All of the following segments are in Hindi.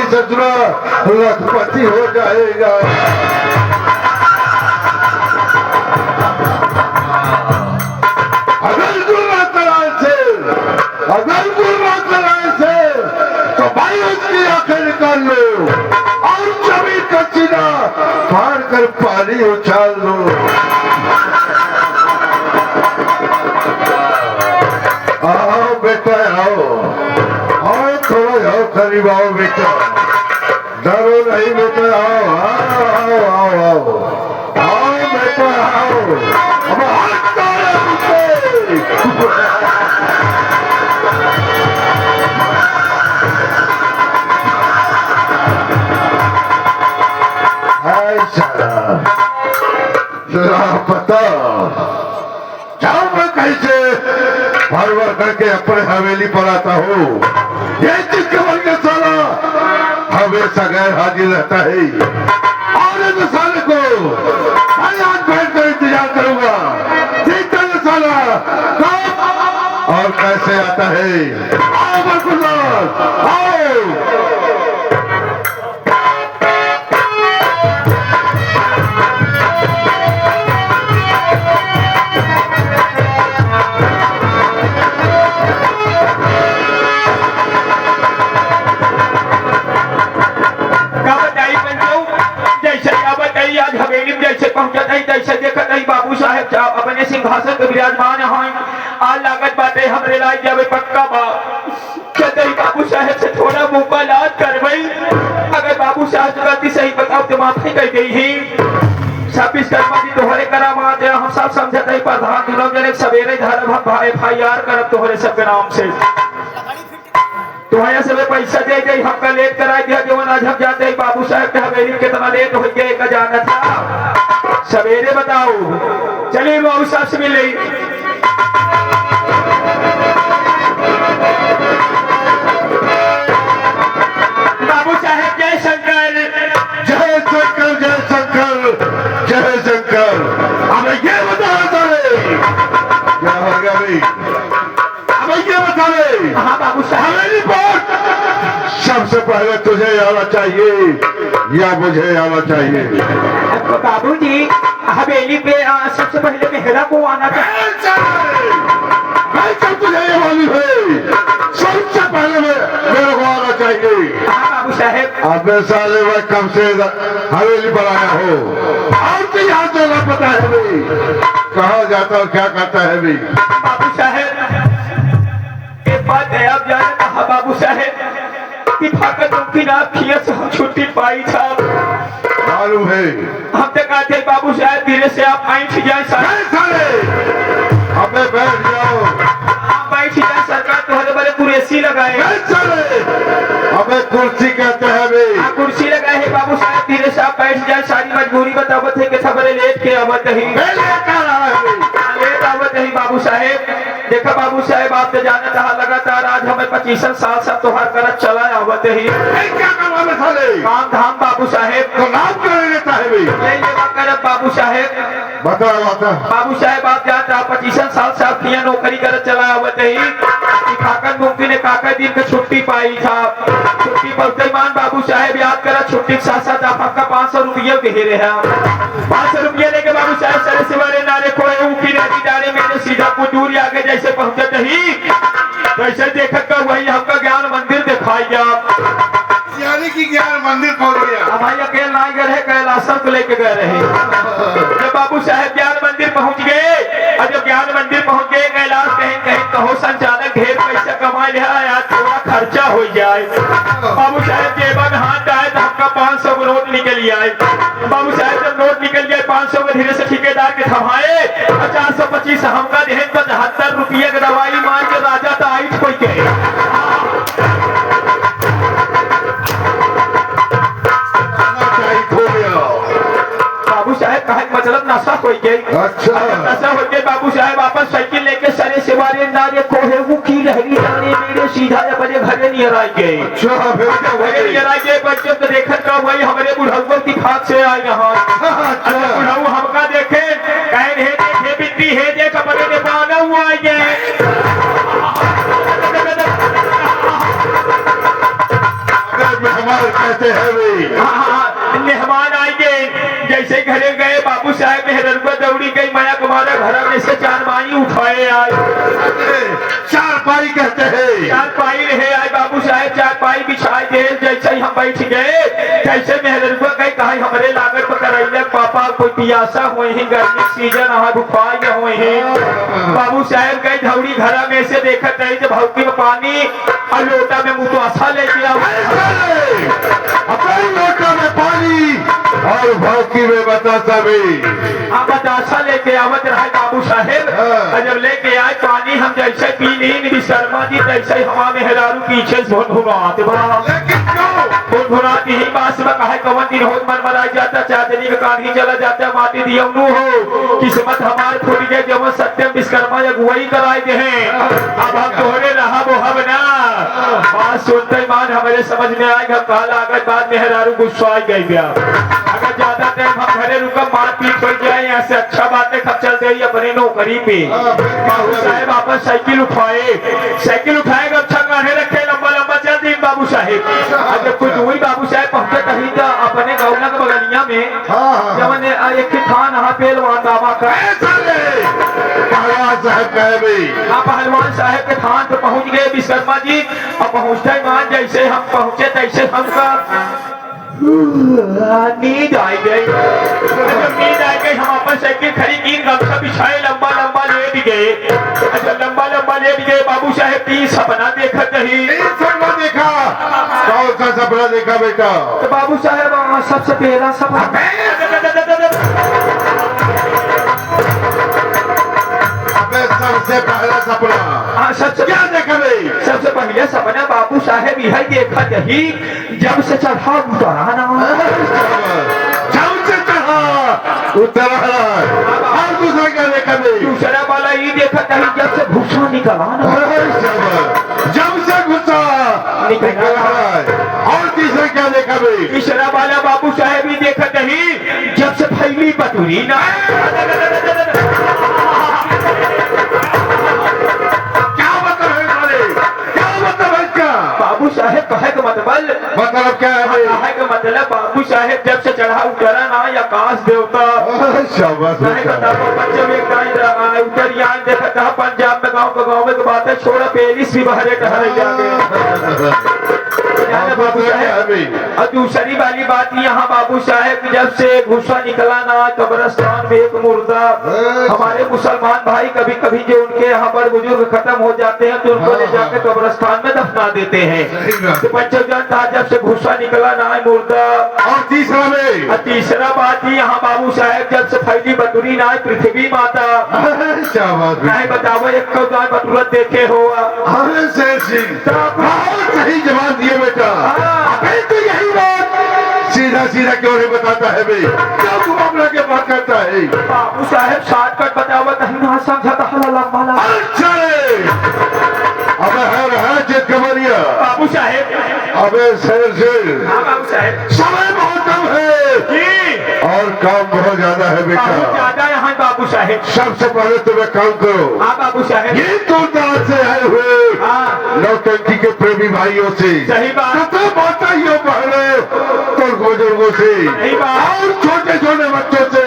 ससुरा लखपति हो जाएगा। अगर गुर्रा कराए से तो भाई उसकी आंखें निकाल लो और जमीन का सीना फाड़ कर पानी उछाल लो। आओ बेटा आओ, थोड़ा आओ, करीब आओ बेटा, डरो नहीं बेटा, आओ आओ आओ आओ आओ बेटा आओ। अब हाथ पता जाओ, मैं कैसे भर भर करके अपने हवेली पर आता हूँ। ये जिसके बल के साला हमेशा गैर हाजिर रहता है, और इस साले को मैं आज बैठ कर इंतजार करूंगा देखता है साला कब और कैसे आता है। आओ बरकुल्लाल आओ। बाबू साहेब अपने सिंहासन पे विराजमान हैं। आज लागत बातें हमरे लाई जावे पक्का बाबू साहेब से थोड़ा मौका लाद करवई। अगर बाबू साहब गलती सही बताओ तो माफी कर गई ही। 26 कर्मा जी तोहरे करामात है, हम सब समझते हैं प्रधान दुनों जने सवेरे धर्म हम FIR करब तोहरे सबके नाम से। तुम्हारे सब पैसा दे गई हमका लेट करा दिया जो आज हम जाते हैं बाबू साहब के हवेली कितना लेट हो गया का जाना था। सवेरे बताओ, चलिए बाबू साहब से मिले। बाबू साहब जय शंकर, जय शंकर, जय शंकर, जय शंकर। अब ये बता क्या हो गया भाई, अब ये बता रहे। हाँ बाबू साहब, सबसे पहले तुझे आना चाहिए या मुझे आना चाहिए? बाबू जी हवेली पे सबसे पहले मेहरा को आना चाहिए। तुझे ये मालूम है सबसे पहले मेरे को आना चाहिए। हाँ बाबू साहेब। अब मैं साले मैं कब से हवेली पर आया हो और तो यहाँ तो पता है भाई कहाँ जाता और क्या करता है भाई। बाबू साहेब एक बात है, आप जाने कहा बाबू साहेब कि फाकत मुमकिन आप से हम छुट्टी पाई था। मालूम है हम तो कहते बाबू साहब धीरे से आप बैठ जाए साले। अबे बैठ जाओ, आप बैठ जाए, सरकार तुम्हारे बड़े कुर्सी लगाए। अबे कुर्सी कहते हैं भाई, कुर्सी लगाए है बाबू साहब, धीरे से आप बैठ जाए। सारी मजबूरी बतावत है कि सबरे लेट के आवत ही लेट आवत ही बाबू साहेब। देखा बाबू साहेब आप तो जाने रहा लगातार आज हमें 25 साल से तोहार करत चला आवत ही। क्या करवा साले काम धाम बाबू साहेब तो नाम कर लेता है भाई करत बाबू साहेब। बता बाबू साहेब आप जानते 25 साल से आप किया नौकरी करत चला आवत ही। खाकर मुमकिन है काका दिन का छुट्टी पाई था। छुट्टी बहुत मान बाबू साहेब याद करा, छुट्टी के साथ साथ आपका 500 रुपये दे रहे हैं। 500 रुपये लेके बाबू साहेब सरे सिवारे नारे खोए की रहती डाले मेरे सीधा कुटूरी आगे जैसे पहुंचते ही वैसे देखत का वही हमका ज्ञान मंदिर दिखाई आप। यानी कि ज्ञान मंदिर पहुंच गया। हमारे अकेले नहीं गए रहे, कैलाशम को लेके गए रहे। जब बाबू साहेब ज्ञान मंदिर पहुंच गए और जब ज्ञान मंदिर पहुंच गए कैलाश कहीं कहीं कहो संचालक ढेर पैसा कमा लिया यार थोड़ा खर्चा हो जाए। बाबू साहेब जेबा में हाथ डाले तो हमका 500 को नोट निकल आए। बाबू साहेब जब नोट निकल जाए 500 को धीरे से ठेकेदार के थमाए 425 हमका देहन पर 72 रुपये की दवाई मार के राजा तो आई कोई कहे। बाबू साहेब कहा मतलब नशा कोई के। अच्छा नशा हो गया। बाबू साहेब वापस साइकिल लेके सरे सिवारे नारे कोहे वो की रहनी जाने मेरे सीधा अपने घरे नहीं आ गए। अच्छा फिर क्या हुआ? नहीं आ गए बच्चों तो देखत का वही हमारे बुढ़ाऊ की खाक से आए यहाँ। अच्छा बुढ़ाऊ हमका देखे कहे रहे देखे बिट्टी है देख अपने ने पाना हुआ है। हमारे कहते हैं वे। मेहमान आएंगे जैसे घरे गए बाबू साहेब मेहरबा दौड़ी गई माया कुमारा घर में से चारपाई उठाए आए। चारपाई कहते हैं। चारपाई रहे आए बाबू साहेब चारपाई बिछाए दे जैसे ही हम बैठ गए कैसे मेहरबा गए कहा हमारे लागत पर करैया पापा कोई पियासा हुए हैं गर्मी सीजन आ बुखार हुए हैं। बाबू साहेब गए धौड़ी घर में से देखत रही जब भौकी में पानी और लोटा में मुतवासा लेके अपने लोटा में पानी और भौकी में बतासा भी बतासा लेके आवत रहे बाबू साहेब। जब लेके आए पानी हम जैसे पी ली विश्वकर्मा जी तैसे हवा में हेरारू पीछे भुनभुनाते भुनभुनाती ही बास में कहा कवन दिन हो मन मरा जाता चांदनी में काढ़ी चला जाता माटी दियमनु हो किस्मत हमार फूट गए जब सत्यम विश्वकर्मा अगुवाई कराए दे हैं। अब हम तोहरे रहा वो हम ना बात सुनते मान हमारे समझ में आएगा कहा लागत बाद में हेरारू गुस्सा आ गई गया। अगर ज्यादा टाइम हम घरे रुका मारपीट हो जाए यहाँ से अच्छा बात है खप चल गई अपने नौकरी पे। बाबू साहेब आपस साइकिल उठाए अच्छा गाने रखे लंबा लंबा चल दी बाबू साहेब। जब कुछ हुई बाबू साहेब पहुंचे तभी तो अपने गौना के बगलिया में जब एक थान यहाँ पेलवान दावा का पहलवान साहब के थान पे पहुंच गए विश्वकर्मा जी और पहुंचते मान जैसे हम पहुंचे तैसे हमका नींद आई गई। नींद आ गई हम अपन साइकिल खड़ी की गमछा बिछाए लंबा लंबा लेट गए। अच्छा लंबा लंबा लेट गए बाबू साहेब की सपना देखत रही। सपना देखा कौन सा सपना देखा बेटा? तो बाबू साहेब सबसे पहला सपना सबसे पहला सपना सबसे क्या देखा भाई? सबसे पहले सपना बाबू साहेब यही देखा यही जब से चढ़ा उतराना जब से चढ़ा उतराना। और दूसरा क्या देखा भाई? दूसरा वाला ये देखा यही जब से भूसा निकलाना जब से भूसा निकला। और तीसरा क्या देखा भाई? तीसरा वाला बाबू साहेब ही देखा यही जब से फैली बटुरी ना बाबू साहेब कहे का मतलब क्या है? कहे का मतलब बाबू साहेब जब से चढ़ा उतरा ना आकाश देवता उतरियान देखा था पंजाब में गाँव में बात है छोड़ा पेरिस भी बहरे टहरे जाके बाबू साहेब। और दूसरी वाली बात यहाँ बाबू साहेब जब से भूसा निकला ना कब्रिस्तान में एक मुर्दा हमारे मुसलमान भाई कभी कभी जो उनके यहाँ पर बुजुर्ग खत्म हो जाते हैं तो उनको ले जाकर कब्रिस्तान में दफना देते हैं। तो पंचोजन था जब से भूसा निकला ना मुर्दा। और तीसरा बात ही यहाँ बाबू साहेब जब से फैली बटुरी ना पृथ्वी माता नहीं बताओ एक गाय बटुरत देखे हो सही जवाब दिए बेटा। तो यही बात सीधा सीधा क्यों नहीं बताता है भाई? क्यों तुम अपना के बात करता है? बाबू साहेब शॉर्टकट बताओ कहीं ना समझाता लंबा। अच्छा अबे है जिद कमरिया बाबू साहेब। अबे शेर बाबू साहेब समय बहुत कम है और काम बहुत ज्यादा है बेटा। ज्यादा यहाँ बाबू साहेब। सबसे पहले तुम्हें काम करो। बाबू साहेब ये दूरदराज से आए हुए नौटंकी के प्रेमी भाइयों से सही बात तो बताइए पहले तो बुजुर्गों से और छोटे छोटे बच्चों से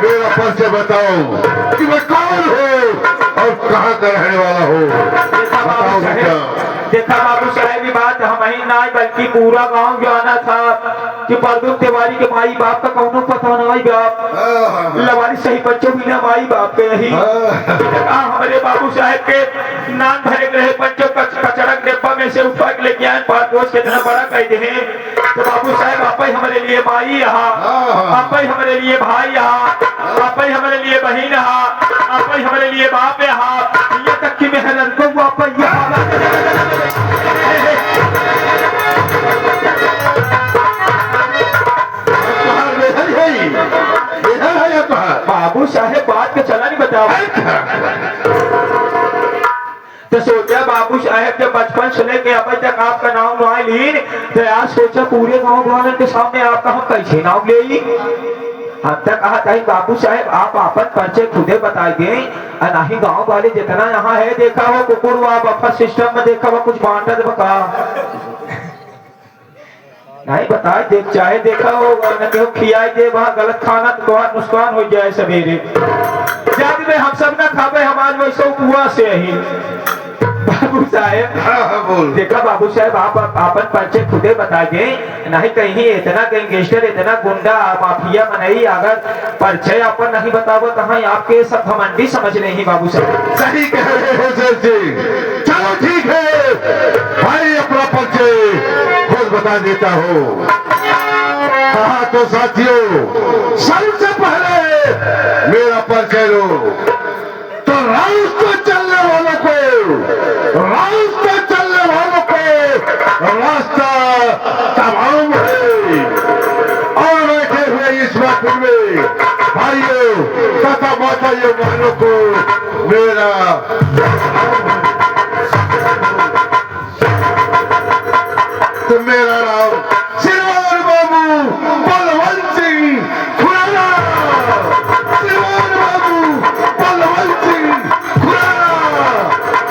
मेरा परिचय बताओ कि मैं कौन हूँ और कहाँ का रहने वाला हूँ। बताओ बेटा। देखा बाबू साहेब की बात हम ही ना बल्कि पूरा गांव जाना था कि परदुम तिवारी के माई बाप का कौनो पता नहीं बाप लवारी सही बच्चों भी ना माई बाप के यही हमारे बाबू साहेब के नाम भरे रहे बच्चों कचड़क डिब्बा में से उठा के लेके आए पाँच रोज कितना बड़ा कह दे। तो बाबू साहेब आप ही हमारे लिए माई यहाँ आप ही हमारे लिए भाई यहाँ आप ही हमारे लिए बहन यहाँ आप ही हमारे लिए बाप यहाँ ये तक की मेहनत को वापस बाबू साहेब बात का चला नहीं बताओ। तो सोचा बाबू साहेब जब बचपन से लेके अब तक आपका नाम ना लीन तो आज सोचा पूरे गांव वालों के सामने आपका हम कैसे नाम ले ली। हम तक कहा था बाबू साहेब आप अपन परिचय खुदे बताए दें और नहीं गांव वाले जितना यहाँ है देखा हो कुकुर बफर सिस्टम में देखा हुआ कुछ बांटा बका नहीं बताए देख चाहे देखा होगा न केहू खियाई दे वहाँ गलत खाना तो बहुत नुकसान हो जाए सवेरे जाग में हम सब ना खावे हमारे वैसे कुआ से ही बाबू साहेब हाँ, बोल। देखा बाबू साहेब आप अपन परिचय खुदे बता दे नहीं कहीं इतना गैंगस्टर इतना गुंडा माफिया बनाई अगर परिचय अपन नहीं बतावो तो हाँ आपके सब घमंडी समझ रहे हैं बाबू साहब सही कह रहे हो सर जी। चलो ठीक है भाई अपना परिचय खुद बता देता हूँ। हाँ तो साथियों सबसे पहले मेरा परिचय लो तो रास्ते चलने वालों को रास्ते चलने वालों को रास्ता तमाम है और बैठे हुए इस महफिल में भाइयों तथा माताओं बहनों को मेरा तो मेरा नाम श्रीमान बाबू बलवंत सिंह खुराना श्रीमान बाबू बलवंत सिंह खुराना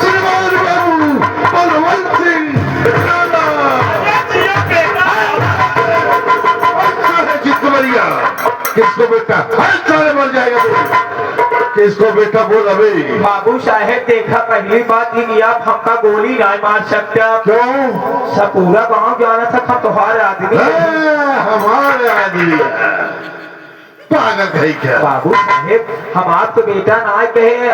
श्रीमान बाबू बलवंत सिंह खुराना चित्तवरिया किसको बेटा हर साले मर जाएगा किसको बेटा बोल अभी बाबू साहेब देखा पहली बात ही कि आप हमका गोली नहीं मार सकते क्यों सब पूरा गांव जाना था हम तुम्हारे आदमी हमारे आदमी पागल है क्या बाबू साहेब हम आपको बेटा ना कहे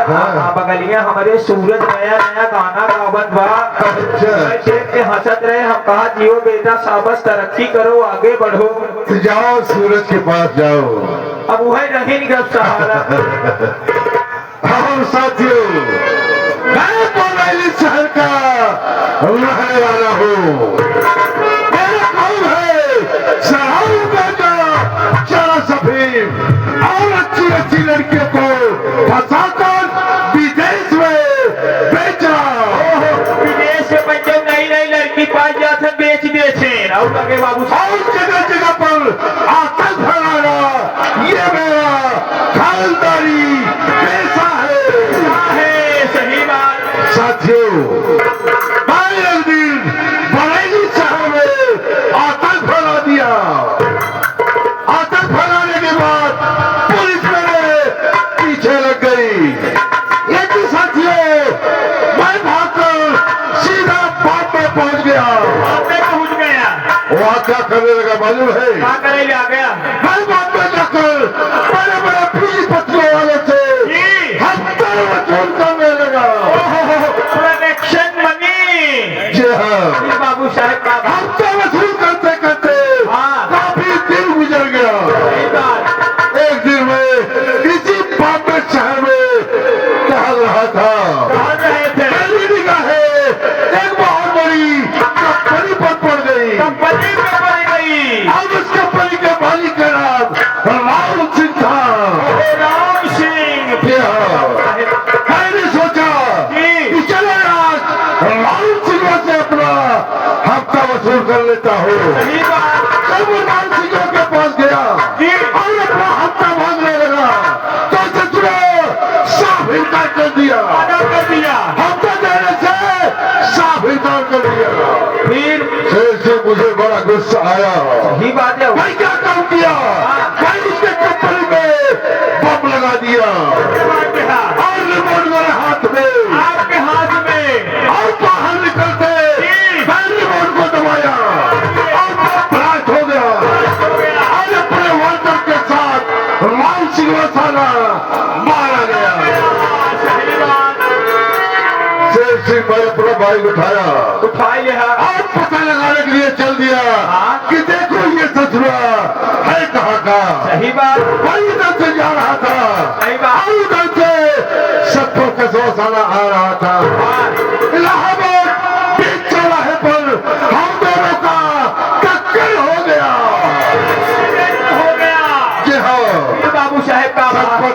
बगलिया हमारे सूरज नया नया गाना गावत बा के हंसत रहे हम कहा जियो बेटा शाबाश तरक्की करो आगे बढ़ो तो जाओ सूरज के पास जाओ अब वही रही नहीं गप सहारा हम साथियों मैं बोराइली शहर का रहने वाला हूँ मेरा नाम है सराऊ बेटा चला सफीम और अच्छी अच्छी लड़कियों को फंसाकर विदेश में बेचा विदेश में बच्चे नई नई लड़की पाई जाते बेच दे छे और लगे बाबू और जगह जगह पर आतंक फैलाना ये मेरा खानदानी पैसा है सही बात साथियों मैंने एक दिन बरेली शहर में आतंक फैला दिया आतंक फैलाने के बाद पुलिस मेरे पीछे लग गई लेकिन साथियों मैं भागकर सीधा बाप में पहुंच गया वहाँ क्या करने लगा मालूम है क्या करे आ गया मैं बाप में जाकर बड़े बड़े पुलिस पत्रों वाले से हफ्ता वसूल करने लगा प्रोटेक्शन मनी जी हाँ बाबू साहेब का हफ्ता वसूल करते करते काफी दिन गुजर गया एक दिन मैं इसी बाबे शहर में टहल रहा था मेरी निगाहें एक बहुत बड़ी कंपनी पर पड़ गई अब उस कंपनी के मालिक का नाम राम सिंह था राम सिंह मैंने सोचा कि चलो आज राम सिंह से अपना हफ्ता वसूल कर लेता हूँ जब वो राम सिंह के पास गया और अपना हफ्ता मांगने लगा तो सचुरा साफ इनकार कर दिया हफ्ता देने से साफ इनकार कर दिया फिर से मुझे बड़ा गुस्सा आया ही बात है मैं क्या काम किया मैं उसके कंपनी में बम लगा दिया और रिमोट मेरे हाथ में आपके हाथ में और बाहर निकलते मैं रिमोट को दबाया और बम ब्लास्ट हो गया और अपने वर्कर के साथ राम सिंह मसाला मारा गया शेर सिंह भाई अपना भाई उठाया उठाई लिया और पता लगाने के लिए चल दिया कि देखो ये ससुरा है कहाँ का सही बात वही इधर से जा रहा था सही बात और उधर से 70 साल आ रहा था इलाहाबाद बीच चौराहे पर हम दोनों का टक्कर हो गया जी हाँ बाबू साहेब का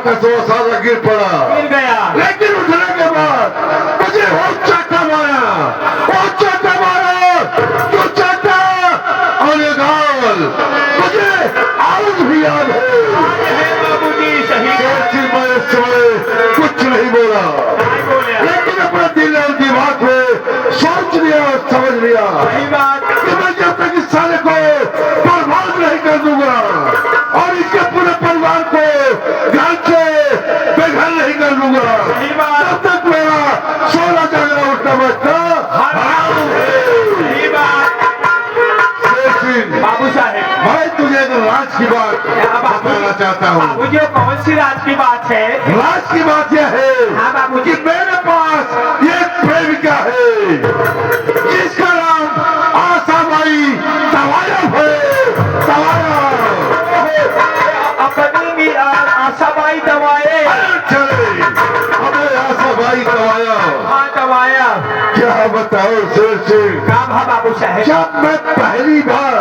70 साल गिर पड़ा मिल गया लेकिन उठने के बाद मुझे और चाटा मारा जो चाटा और ये गाल मुझे आज भी याद है बाबू जी सही मैं इस समय कुछ नहीं बोला नहीं बोले लेकिन अपना दिल चाहता हूँ। बाबूजी वो कौन सी रात की बात है? राज की बात यह है हाँ बाबूजी। कि मेरे पास एक प्रेमिका है जिसका नाम आशाबाई तवायब है। तवायब अपनी भी आशाबाई दवाए। चले हमें आशाबाई तवायब। हाँ दवाया। क्या बताओ शेर सिंह, काम है बाबू साहेब। जब मैं पहली बार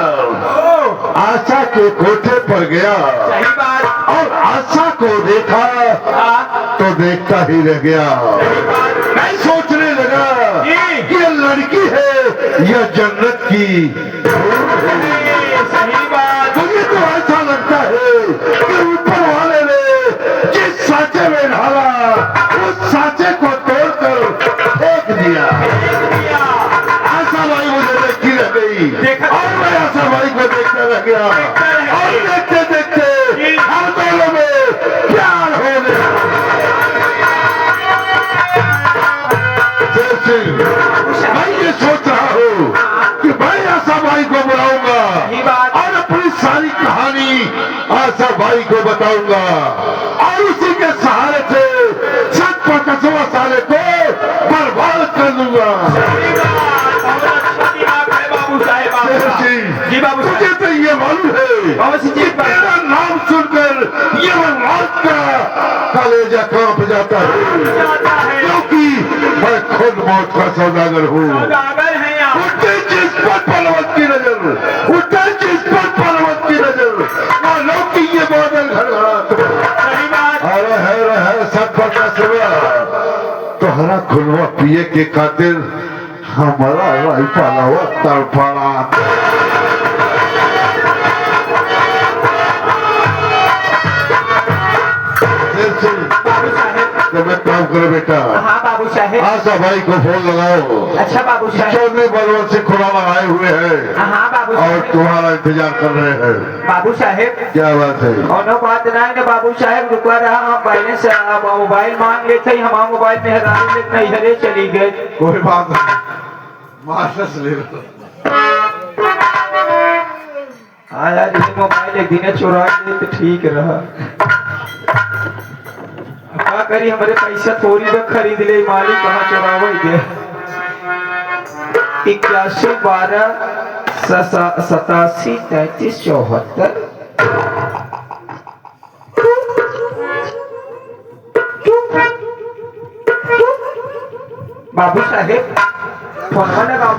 आशा के कोठे पर गया सही बात। और आशा को देखा तो देखता ही रह गया। सही बात। मैं सोचने लगा जी। कि ये लड़की है या जन्नत की। सही बात। मुझे तो ऐसा लगता है कि ऊपर वाले ने जिस सांचे में ढाला उस सांचे को तोड़कर फेंक दिया। आशाबाई मुझे देखती रह गई और मैं आशाबाई को देखता रह गया और देखते देखते हम दोनों में प्यार हो गया। शेर सिंह, मैं ये सोच रहा हूँ कि मैं आशाबाई को बुलाऊंगा सही बात। और अपनी सारी कहानी आशाबाई को बताऊंगा और उसी के सहारे से 750 साले को बर्बाद कर दूंगा। सही बात। बहुत अच्छा दिमाग है बाबू साहेब शेर आपका। सिंह, जी बाबू साहेब। मुझे तो ये मालूम है कौन सी चीज पर? मेरा नाम सुनकर ये रात का कलेजा कांप जाता है जाता है। क्योंकि मैं खुद मौत का सौदागर हूँ। सौदागर हैं आप। उठे जिस पर पर्वत की नजर, उठे जिस पर पर्वत की नजर, मानो कि ये बादल घड़घड़ात। सही बात। अरे है सब पता सुना तोहरा खुलवा पिए के खातिर हमारा राई पालावा तड़पड़ा। बाबू साहेब। जब मैं काम करो बेटा, हाँ बाबू साहेब। आशाबाई को फोन लगाओ। अच्छा बाबू साहेब। चौधरी बलवंत से खुला लगाए हुए हैं हाँ बाबू और साहेब। तुम्हारा इंतजार कर रहे हैं। बाबू साहेब क्या बात है? कोनो बात नहीं ना बाबू साहेब, रुका रहा हम बैलेंस मोबाइल मांग लेते ही हमारा मोबाइल में हराम लेते नहीं हरे चली गए। कोई बात नहीं, मास्टर्स ले लो। हाँ यार ये मोबाइल एक दिन चुरा दे तो ठीक रहा। क्या करी हमारे पैसा थोड़ी तो खरीद ले, मालिक कहाँ चुरावे दे। 81 12 87 33 74। बाबू साहेब फोन लगा।